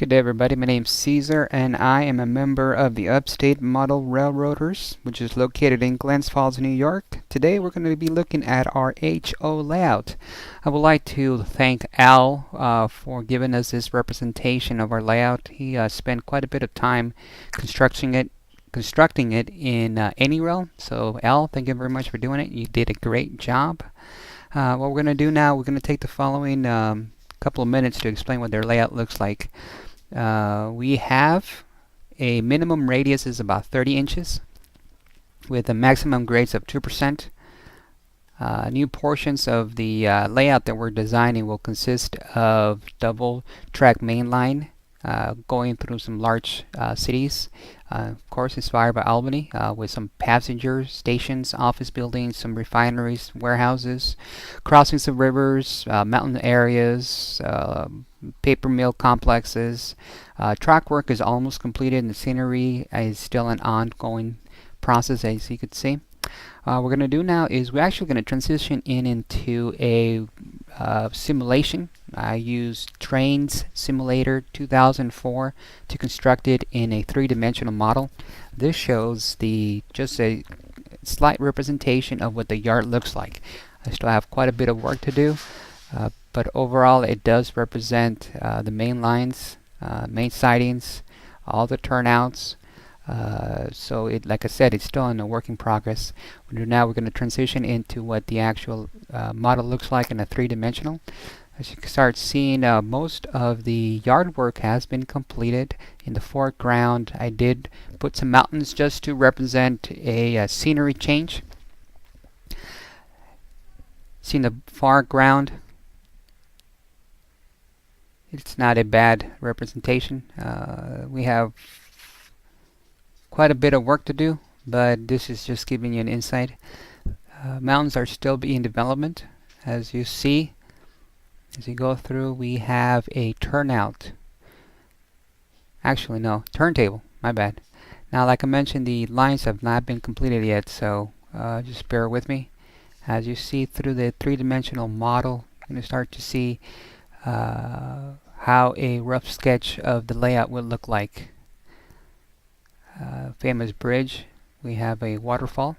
Good day, everybody. My name's Caesar, and I am a member of the Upstate Model Railroaders, which is located in Glens Falls, New York. Today, we're going to be looking at our HO layout. I would like to thank Al for giving us this representation of our layout. He spent quite a bit of time constructing it. In AnyRail. So Al, thank you very much for doing it. You did a great job. What we're going to do now, we're going to take the following couple of minutes to explain what their layout looks like. We have a minimum radius is about 30 inches with a maximum grades of 2%. New portions of the layout that we're designing will consist of double track main line going through some large cities. Of course, inspired by Albany, with some passenger stations, office buildings, some refineries, warehouses, crossings of rivers, mountain areas, paper mill complexes. Track work is almost completed, and the scenery is still an ongoing process, as you could see. What we're going to do now is we're actually going to transition into a simulation. I used Trains Simulator 2004 to construct it in a three-dimensional model. This shows just a slight representation of what the yard looks like. I still have quite a bit of work to do, but overall it does represent the main lines, main sidings, all the turnouts. So like I said, it's still in a work in progress. Now we're going to transition into what the actual model looks like in a three-dimensional. As you can start seeing, most of the yard work has been completed. In the foreground, I did put some mountains just to represent a scenery change. See in the foreground, it's not a bad representation. We have quite a bit of work to do, but this is just giving you an insight. Mountains are still in development. As you see, as you go through, we have a turnout. Actually, no, turntable, my bad. Now, like I mentioned, the lines have not been completed yet, so just bear with me. As you see through the three-dimensional model, you're going to start to see how a rough sketch of the layout will look like. Famous bridge. We have a waterfall.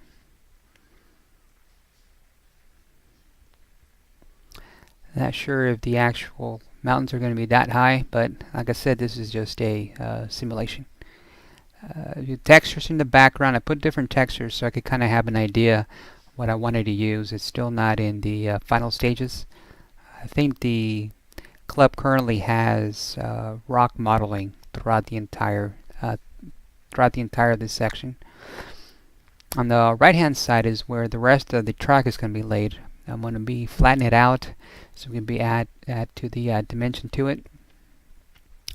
Not sure if the actual mountains are going to be that high, but like I said, this is just a simulation. The textures in the background, I put different textures so I could kind of have an idea what I wanted to use. It's still not in the final stages. I think the club currently has rock modeling throughout the entire of this section. On the right hand side is where the rest of the track is going to be laid. I'm going to be flatten it out so we can be add to the dimension to it.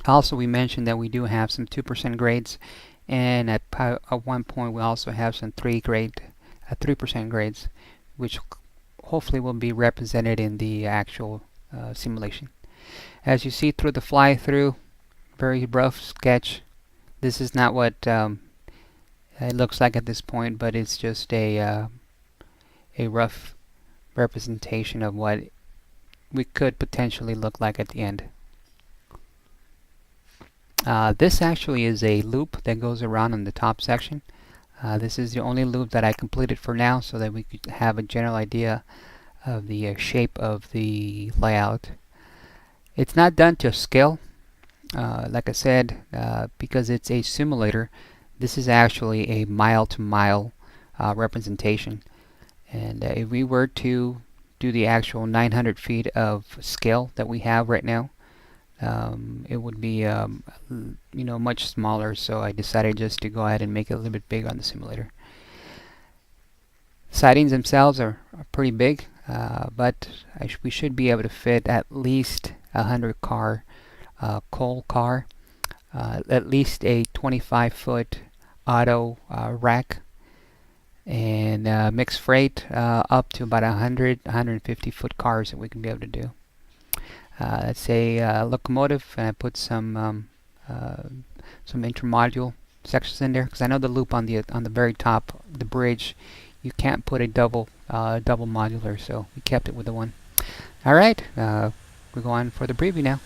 Also, we mentioned that we do have some 2% grades, and at one point we also have some 3% grades, which hopefully will be represented in the actual simulation. As you see through the fly through, very rough sketch. This is not what it looks like at this point, but it's just a rough representation of what we could potentially look like at the end. This actually is a loop that goes around on the top section. This is the only loop that I completed for now, so that we could have a general idea of the shape of the layout. It's not done to scale. Like I said, because it's a simulator, this is actually a mile-to-mile representation. And if we were to do the actual 900 feet of scale that we have right now, it would be much smaller. So I decided just to go ahead and make it a little bit bigger on the simulator. Sidings themselves are pretty big, but we should be able to fit at least 100 car coal car, at least a 25-foot auto rack, and mixed freight up to about 150 foot cars that we can be able to do. Let's say locomotive, and I put some intermodule sections in there because I know the loop on the very top of the bridge, you can't put a double modular, so we kept it with the one. All right, we're going for the preview now.